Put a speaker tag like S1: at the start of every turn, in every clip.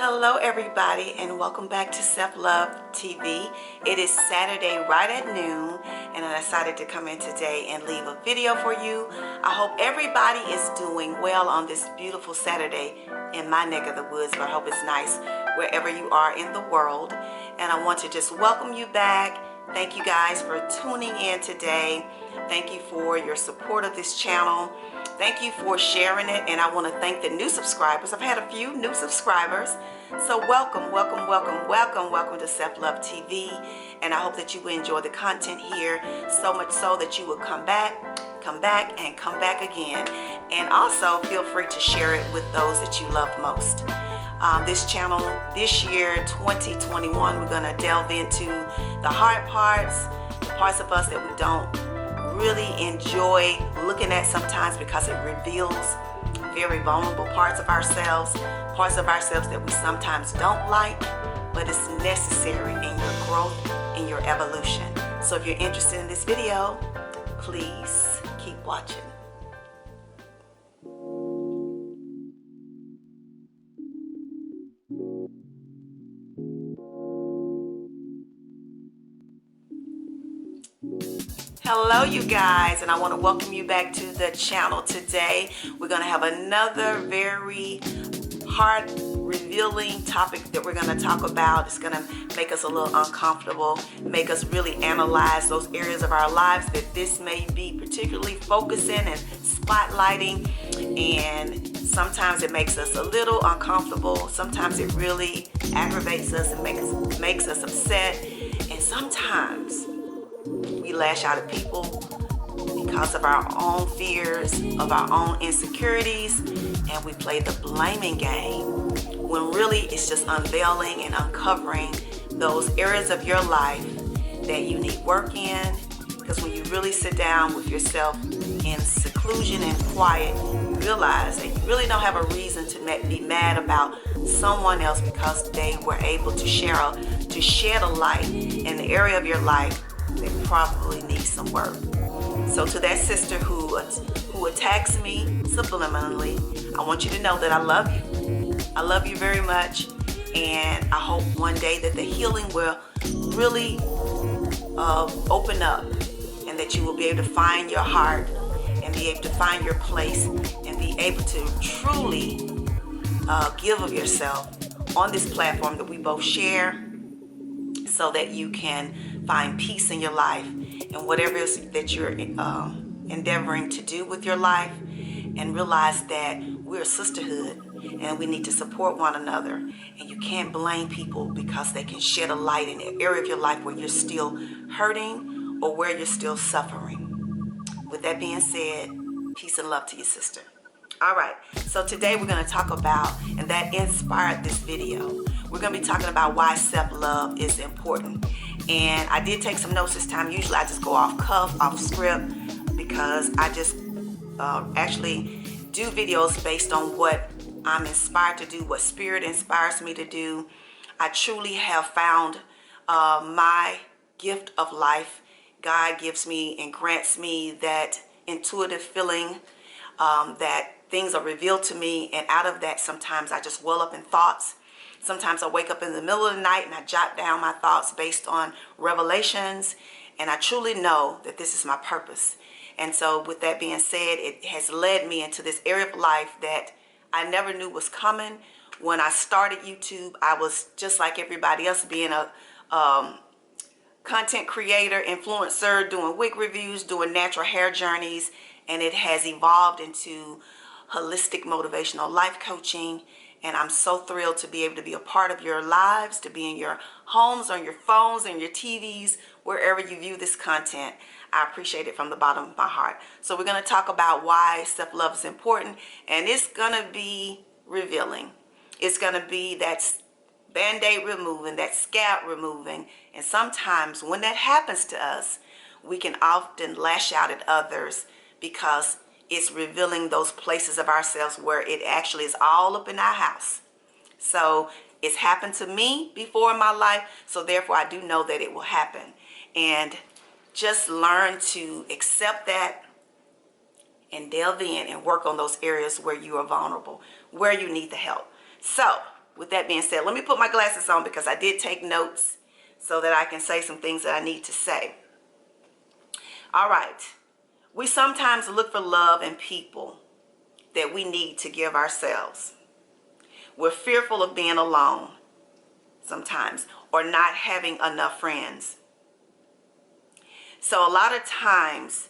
S1: Hello everybody and welcome back to Self Love TV. It is Saturday right at noon and I decided to come in today and leave a video for you. I hope everybody is doing well on this beautiful Saturday in my neck of the woods, but I hope it's nice wherever you are in the world. And I want to just welcome you back. Thank you guys for tuning in today. Thank you for your support of this channel. Thank you for sharing it, and I want to thank the new subscribers. I've had a few new subscribers, so welcome to Self Love TV, and I hope that you will enjoy the content here so much so that you will come back again. And also feel free to share it with those that you love most. This channel this year 2021, we're going to delve into the hard parts, the parts of us that we don't really enjoy looking at sometimes because it reveals very vulnerable parts of ourselves that we sometimes don't like, but it's necessary in your growth, in your evolution. So if you're interested in this video, please keep watching. Hello you guys, and I want to welcome you back to the channel. Today we're going to have another very heart revealing topic that we're going to talk about. It's going to make us a little uncomfortable, make us really analyze those areas of our lives that this may be particularly focusing and spotlighting, and sometimes it makes us a little uncomfortable, sometimes it really aggravates us and makes us upset, and sometimes we lash out at people because of our own fears, of our own insecurities, and we play the blaming game when really it's just unveiling and uncovering those areas of your life that you need work in. Because when you really sit down with yourself in seclusion and quiet, you realize that you really don't have a reason to be mad about someone else because they were able to shed a light in the area of your life that probably needs some work. So to that sister who attacks me subliminally, I want you to know that I love you. I love you very much, and I hope one day that the healing will really open up, and that you will be able to find your heart and be able to find your place and be able to truly give of yourself on this platform that we both share, so that you can find peace in your life and whatever it is that you're endeavoring to do with your life, and realize that we're a sisterhood and we need to support one another, and you can't blame people because they can shed a light in an area of your life where you're still hurting or where you're still suffering. With that being said, peace and love to you, sister. All right, so today we're going to talk about, and that inspired this video, we're going to be talking about why self-love is important. And I did take some notes this time. Usually I just go off cuff, off script, because I just actually do videos based on what I'm inspired to do, what spirit inspires me to do. I truly have found my gift of life. God gives me and grants me that intuitive feeling that things are revealed to me, and out of that sometimes I just well up in thoughts. Sometimes I wake up in the middle of the night and I jot down my thoughts based on revelations, and I truly know that this is my purpose. And so with that being said, it has led me into this area of life that I never knew was coming. When I started YouTube, I was just like everybody else, being a content creator, influencer, doing wig reviews, doing natural hair journeys, and it has evolved into holistic motivational life coaching. And I'm so thrilled to be able to be a part of your lives, to be in your homes, on your phones, and your TVs, wherever you view this content. I appreciate it from the bottom of my heart. So we're going to talk about why self-love is important, and it's going to be revealing. It's going to be that band-aid removing, that scab removing. And sometimes when that happens to us, we can often lash out at others because it's revealing those places of ourselves where it actually is all up in our house. So it's happened to me before in my life, so therefore I do know that it will happen. And just learn to accept that and delve in and work on those areas where you are vulnerable, where you need the help. So with that being said, let me put my glasses on because I did take notes so that I can say some things that I need to say. All right. We sometimes look for love in people that we need to give ourselves. We're fearful of being alone sometimes, or not having enough friends. So a lot of times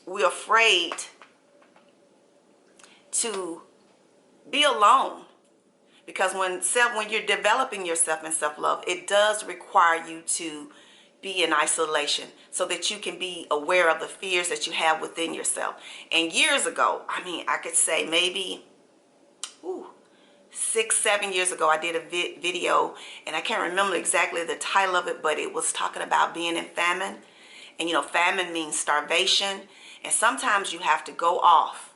S1: we're afraid to be alone, because when you're developing yourself in self-love, it does require you to be in isolation so that you can be aware of the fears that you have within yourself. And years ago, I could say maybe 6-7 years ago, I did a video, and I can't remember exactly the title of it, but it was talking about being in famine. And famine means starvation, and sometimes you have to go off,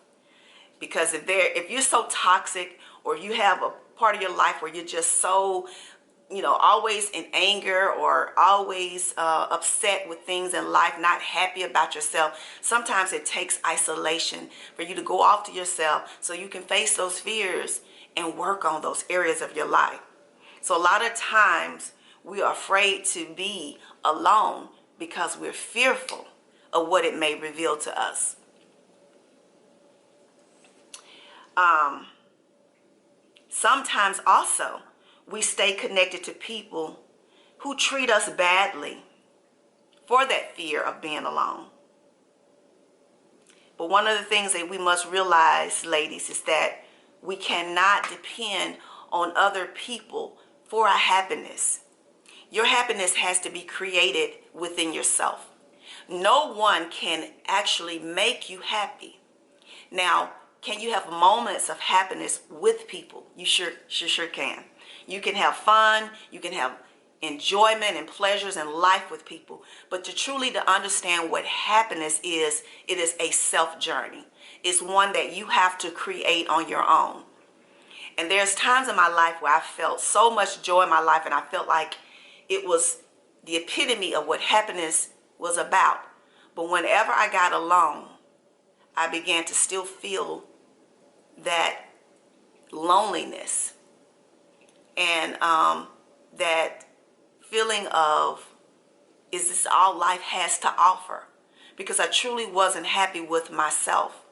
S1: because if you're so toxic, or you have a part of your life where you're just so always in anger, or always upset with things in life, not happy about yourself, sometimes it takes isolation for you to go off to yourself so you can face those fears and work on those areas of your life. So a lot of times we are afraid to be alone because we're fearful of what it may reveal to us. Sometimes also we stay connected to people who treat us badly for that fear of being alone. But one of the things that we must realize, ladies, is that we cannot depend on other people for our happiness. Your happiness has to be created within yourself. No one can actually make you happy. Now, can you have moments of happiness with people? You sure can. You can have fun, you can have enjoyment and pleasures in life with people, but to understand what happiness is, it is a self journey. It's one that you have to create on your own. And there's times in my life where I felt so much joy in my life, and I felt like it was the epitome of what happiness was about. But whenever I got alone, I began to still feel that loneliness, and that feeling of, is this all life has to offer? Because I truly wasn't happy with myself.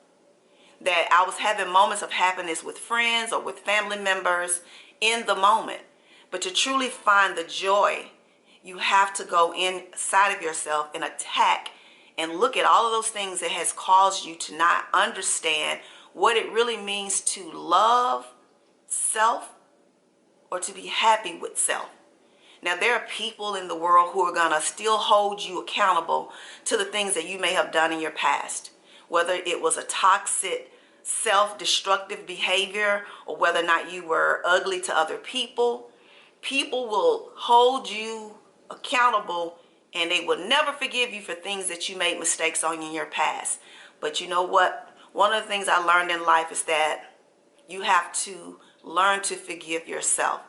S1: That I was having moments of happiness with friends or with family members in the moment. But to truly find the joy, you have to go inside of yourself and attack and look at all of those things that has caused you to not understand what it really means to love self, or to be happy with self. Now, there are people in the world who are going to still hold you accountable to the things that you may have done in your past, whether it was a toxic, self-destructive behavior, or whether or not you were ugly to other people. People will hold you accountable, and they will never forgive you for things that you made mistakes on in your past. But you know what? One of the things I learned in life is that you have to learn to forgive yourself.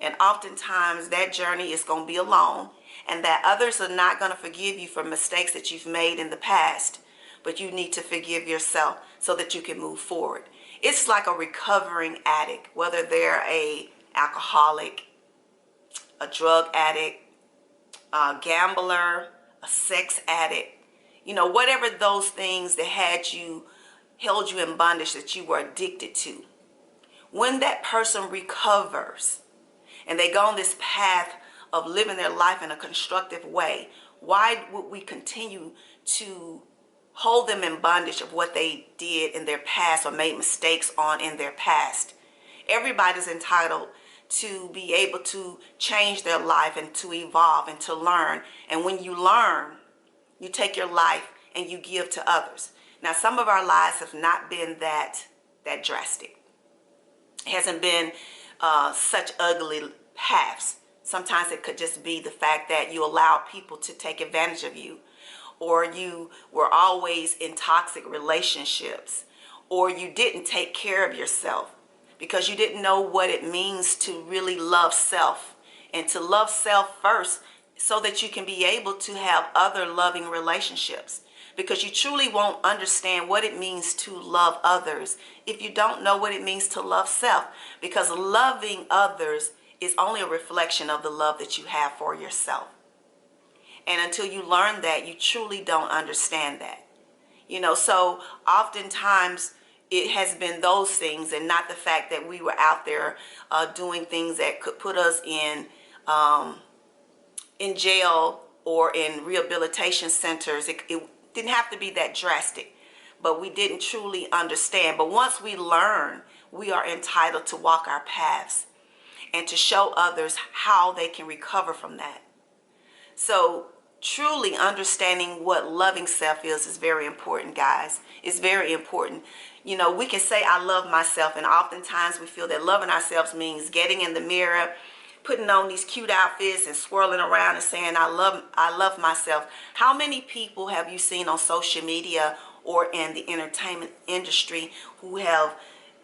S1: And oftentimes that journey is going to be alone, and that others are not going to forgive you for mistakes that you've made in the past. But you need to forgive yourself so that you can move forward. It's like a recovering addict, whether they're a alcoholic, a drug addict, a gambler, a sex addict, whatever those things that held you in bondage, that you were addicted to. When that person recovers and they go on this path of living their life in a constructive way, why would we continue to hold them in bondage of what they did in their past or made mistakes on in their past? Everybody's entitled to be able to change their life and to evolve and to learn. And when you learn, you take your life and you give to others. Now, some of our lives have not been that drastic. It hasn't been such ugly paths. Sometimes it could just be the fact that you allowed people to take advantage of you, or you were always in toxic relationships, or you didn't take care of yourself because you didn't know what it means to really love self, and to love self first so that you can be able to have other loving relationships. because you truly won't understand what it means to love others if you don't know what it means to love self, because loving others is only a reflection of the love that you have for yourself. And until you learn that, you truly don't understand that. So oftentimes it has been those things and not the fact that we were out there doing things that could put us in jail or in rehabilitation centers. It didn't have to be that drastic, but we didn't truly understand. But once we learn, we are entitled to walk our paths and to show others how they can recover from that. So truly understanding what loving self is very important, guys. It's very important. We can say I love myself, and oftentimes we feel that loving ourselves means getting in the mirror, putting on these cute outfits and swirling around and saying I love myself. How many people have you seen on social media or in the entertainment industry who have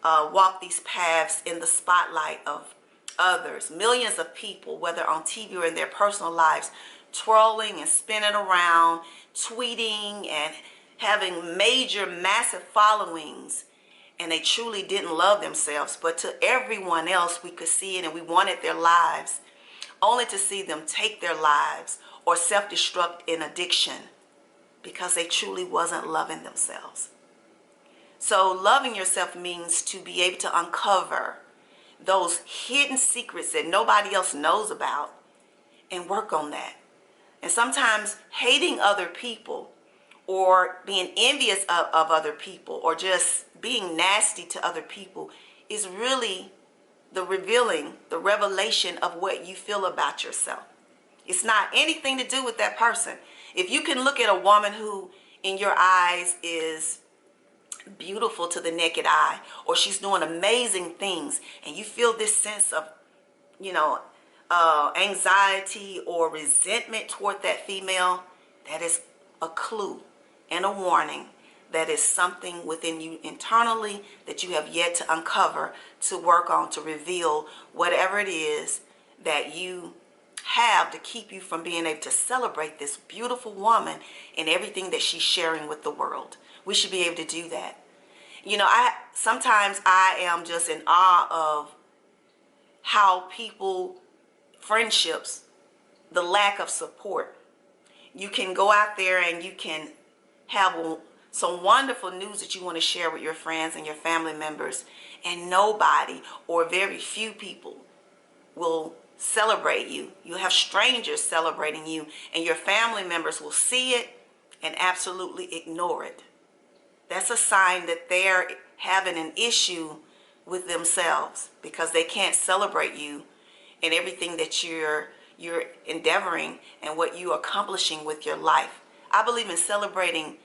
S1: walked these paths in the spotlight of others? Millions of people, whether on TV or in their personal lives, twirling and spinning around, tweeting and having major, massive followings, and they truly didn't love themselves. But to everyone else, we could see it and we wanted their lives, only to see them take their lives or self-destruct in addiction because they truly wasn't loving themselves. So loving yourself means to be able to uncover those hidden secrets that nobody else knows about and work on that. And sometimes hating other people or being envious of other people or just being nasty to other people is really the revelation of what you feel about yourself. It's not anything to do with that person. If you can look at a woman who in your eyes is beautiful to the naked eye, or she's doing amazing things, and you feel this sense of anxiety or resentment toward that female, that is a clue and a warning that is something within you internally that you have yet to uncover, to work on, to reveal whatever it is that you have to keep you from being able to celebrate this beautiful woman and everything that she's sharing with the world. We should be able to do that. Sometimes I am just in awe of how friendships, the lack of support. You can go out there and you can have some wonderful news that you want to share with your friends and your family members, and nobody or very few people will celebrate you. You'll have strangers celebrating you, and your family members will see it and absolutely ignore it. That's a sign that they're having an issue with themselves because they can't celebrate you and everything that you're endeavoring and what you're accomplishing with your life. I believe in celebrating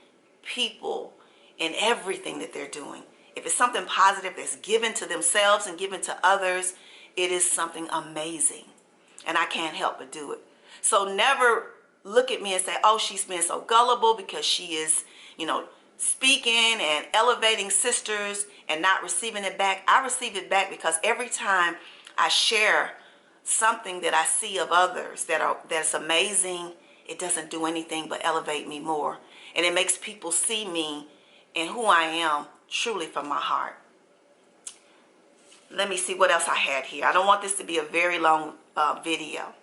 S1: people in everything that they're doing. If it's something positive that's given to themselves and given to others, it is something amazing. And I can't help but do it. So never look at me and say, oh, she's been so gullible because she is, speaking and elevating sisters and not receiving it back. I receive it back because every time I share something that I see of others that's amazing, it doesn't do anything but elevate me more. And it makes people see me and who I am truly from my heart. Let me see what else I had here. I don't want this to be a very long video.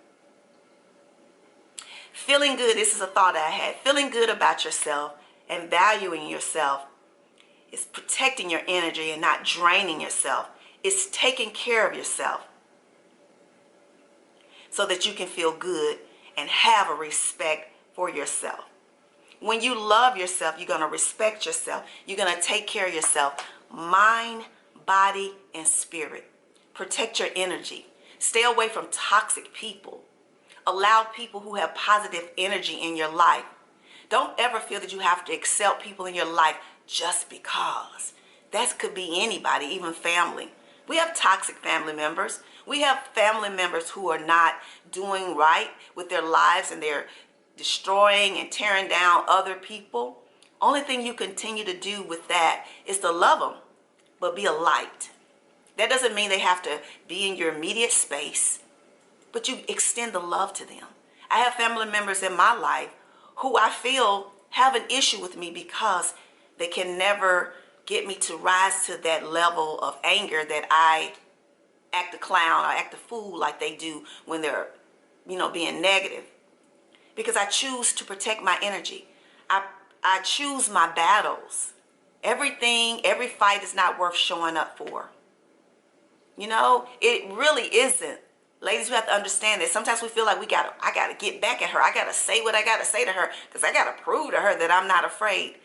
S1: Feeling good, this is a thought I had. Feeling good about yourself and valuing yourself is protecting your energy and not draining yourself. It's taking care of yourself so that you can feel good and have a respect for yourself. When you love yourself, you're going to respect yourself. You're going to take care of yourself. Mind, body, and spirit. Protect your energy. Stay away from toxic people. Allow people who have positive energy in your life. Don't ever feel that you have to accept people in your life just because. That could be anybody, even family. We have toxic family members. We have family members who are not doing right with their lives and they're destroying and tearing down other people. Only thing you continue to do with that is to love them, but be a light. That doesn't mean they have to be in your immediate space, but you extend the love to them. I have family members in my life who I feel have an issue with me because they can never get me to rise to that level of anger that I act a clown or act a fool like they do when they're, being negative. Because I choose to protect my energy. I choose my battles. Every fight is not worth showing up for. It really isn't. Ladies, we have to understand that sometimes we feel like I gotta get back at her. I gotta say what I gotta say to her because I gotta prove to her that I'm not afraid.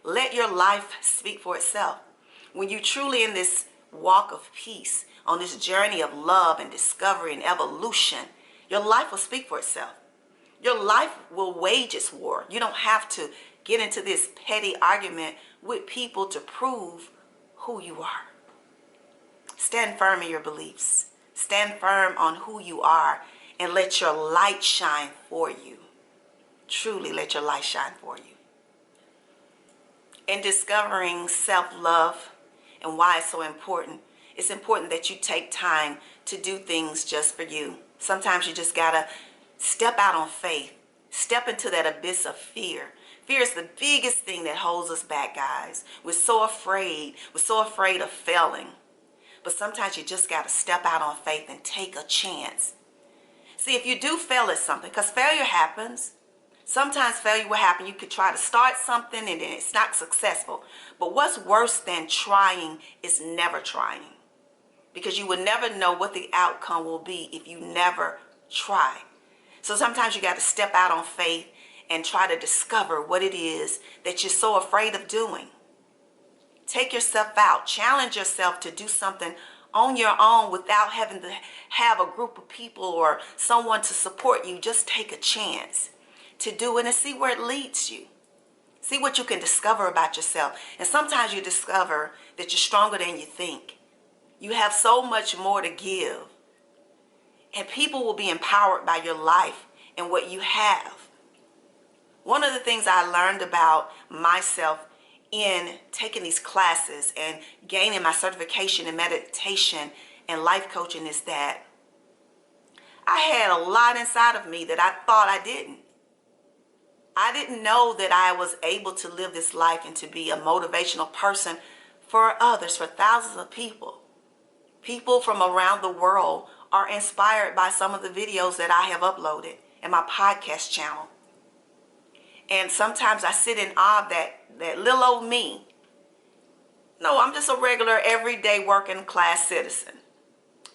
S1: Let your life speak for itself. When you're truly in this walk of peace, on this journey of love and discovery and evolution, your life will speak for itself. Your life will wage its war. You don't have to get into this petty argument with people to prove who you are. Stand firm in your beliefs. Stand firm on who you are and let your light shine for you. Truly let your light shine for you. In discovering self-love and why it's important that you take time to do things just for you. Sometimes you just gotta step out on faith. Step into that abyss of fear. Fear is the biggest thing that holds us back, guys. We're so afraid. We're so afraid of failing. But sometimes you just got to step out on faith and take a chance. See, if you do fail at something, because failure happens. Sometimes failure will happen. You could try to start something and then it's not successful. But what's worse than trying is never trying. Because you will never know what the outcome will be if you never try. So sometimes you got to step out on faith and try to discover what it is that you're so afraid of doing. Take yourself out. Challenge yourself to do something on your own without having to have a group of people or someone to support you. Just take a chance to do it and see where it leads you. See what you can discover about yourself. And sometimes you discover that you're stronger than you think. You have so much more to give. And people will be empowered by your life and what you have. One of the things I learned about myself in taking these classes and gaining my certification in meditation and life coaching is that I had a lot inside of me that I thought I didn't. I didn't know that I was able to live this life and to be a motivational person for others, for thousands of people. People from around the world are inspired by some of the videos that I have uploaded in my podcast channel. And sometimes I sit in awe of that little old me. No, I'm just a regular, everyday working class citizen.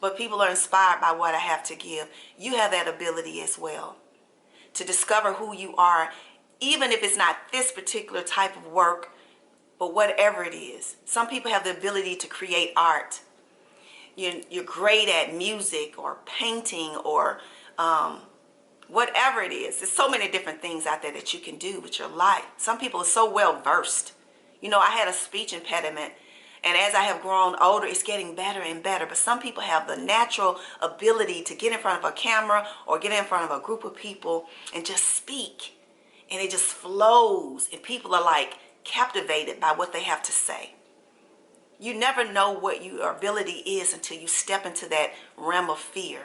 S1: But people are inspired by what I have to give. You have that ability as well to discover who you are, even if it's not this particular type of work, but whatever it is. Some people have the ability to create art. You're great at music or painting or whatever it is. There's so many different things out there that you can do with your life. Some people are so well versed. I had a speech impediment, and as I have grown older, it's getting better and better. But some people have the natural ability to get in front of a camera or get in front of a group of people and just speak. And it just flows, and people are like captivated by what they have to say. You never know what your ability is until you step into that realm of fear.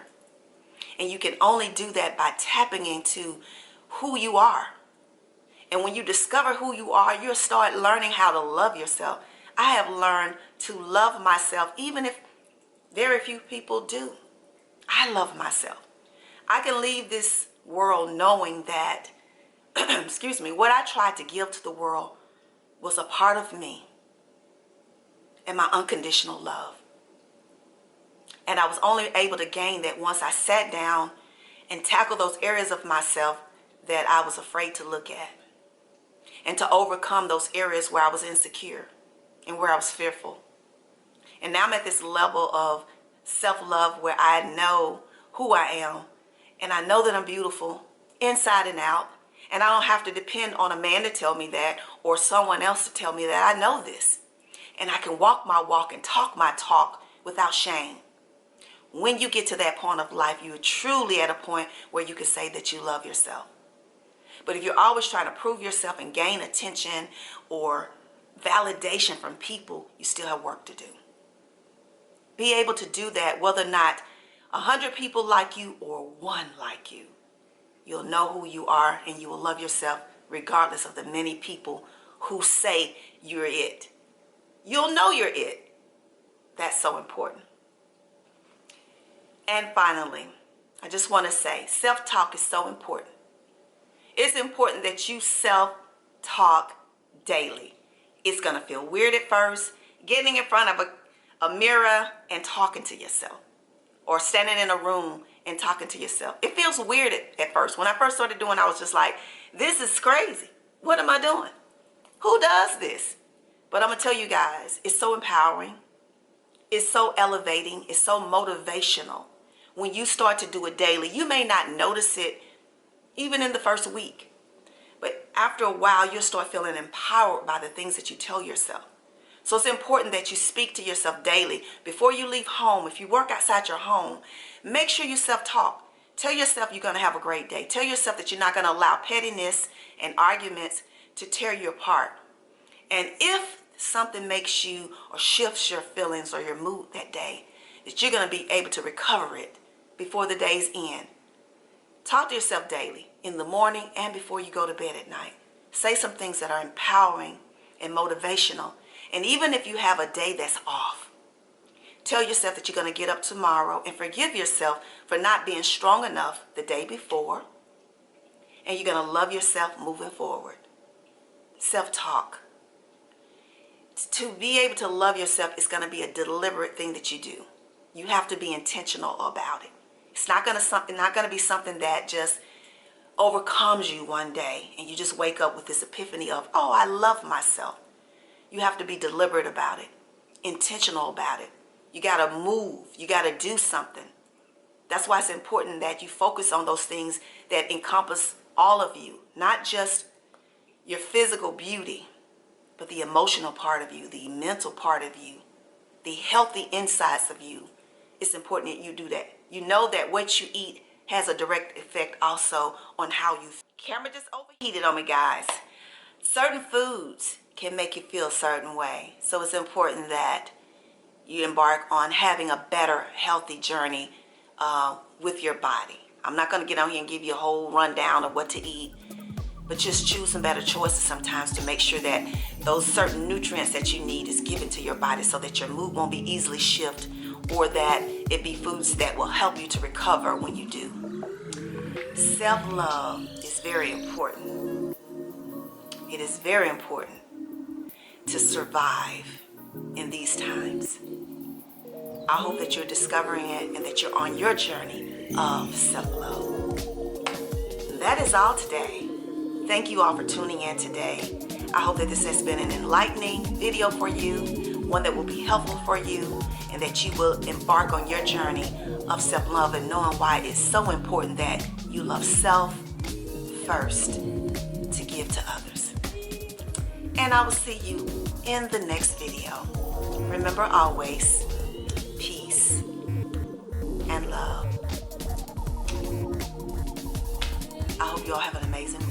S1: And you can only do that by tapping into who you are. And when you discover who you are, you'll start learning how to love yourself. I have learned to love myself, even if very few people do. I love myself. I can leave this world knowing that, what I tried to give to the world was a part of me and my unconditional love. And I was only able to gain that once I sat down and tackled those areas of myself that I was afraid to look at, and to overcome those areas where I was insecure and where I was fearful. And now I'm at this level of self-love where I know who I am, and I know that I'm beautiful inside and out, and I don't have to depend on a man to tell me that or someone else to tell me that. I know this, and I can walk my walk and talk my talk without shame. When you get to that point of life, you're truly at a point where you can say that you love yourself. But if you're always trying to prove yourself and gain attention or validation from people, you still have work to do. Be able to do that whether or not 100 people like you or one like you. You'll know who you are and you will love yourself regardless of the many people who say you're it. You'll know you're it. That's so important. And finally, I just want to say self-talk is so important. It's important that you self-talk daily. It's going to feel weird at first, getting in front of a mirror and talking to yourself, or standing in a room and talking to yourself. It feels weird at first. When I first started doing it, I was just like, this is crazy. What am I doing? Who does this? But I'm going to tell you guys, it's so empowering. It's so elevating. It's so motivational. When you start to do it daily, you may not notice it even in the first week. But after a while, you'll start feeling empowered by the things that you tell yourself. So it's important that you speak to yourself daily. Before you leave home, if you work outside your home, make sure you self-talk. Tell yourself you're going to have a great day. Tell yourself that you're not going to allow pettiness and arguments to tear you apart. And if something makes you or shifts your feelings or your mood that day, that you're going to be able to recover it before the day's end. Talk to yourself daily, in the morning and before you go to bed at night. Say some things that are empowering and motivational. And even if you have a day that's off, tell yourself that you're going to get up tomorrow and forgive yourself for not being strong enough the day before. And you're going to love yourself moving forward. Self-talk. To be able to love yourself is going to be a deliberate thing that you do. You have to be intentional about it. It's not going to be something that just overcomes you one day and you just wake up with this epiphany of, oh, I love myself. You have to be deliberate about it, intentional about it. You got to move. You got to do something. That's why it's important that you focus on those things that encompass all of you, not just your physical beauty, but the emotional part of you, the mental part of you, the healthy insides of you. It's important that you do that. You know that what you eat has a direct effect also on how you feel. Camera just overheated on me, guys. Certain foods can make you feel a certain way. So it's important that you embark on having a better, healthy journey with your body. I'm not going to get on here and give you a whole rundown of what to eat, but just choose some better choices sometimes to make sure that those certain nutrients that you need is given to your body so that your mood won't be easily shifted, or that it be foods that will help you to recover when you do. Self-love is very important. It is very important to survive in these times. I hope that you're discovering it and that you're on your journey of self-love. That is all today. Thank you all for tuning in today. I hope that this has been an enlightening video for you, one that will be helpful for you, and that you will embark on your journey of self-love and knowing why it's so important that you love self first to give to others. And I will see you in the next video. Remember always, peace and love. I hope you all have an amazing week.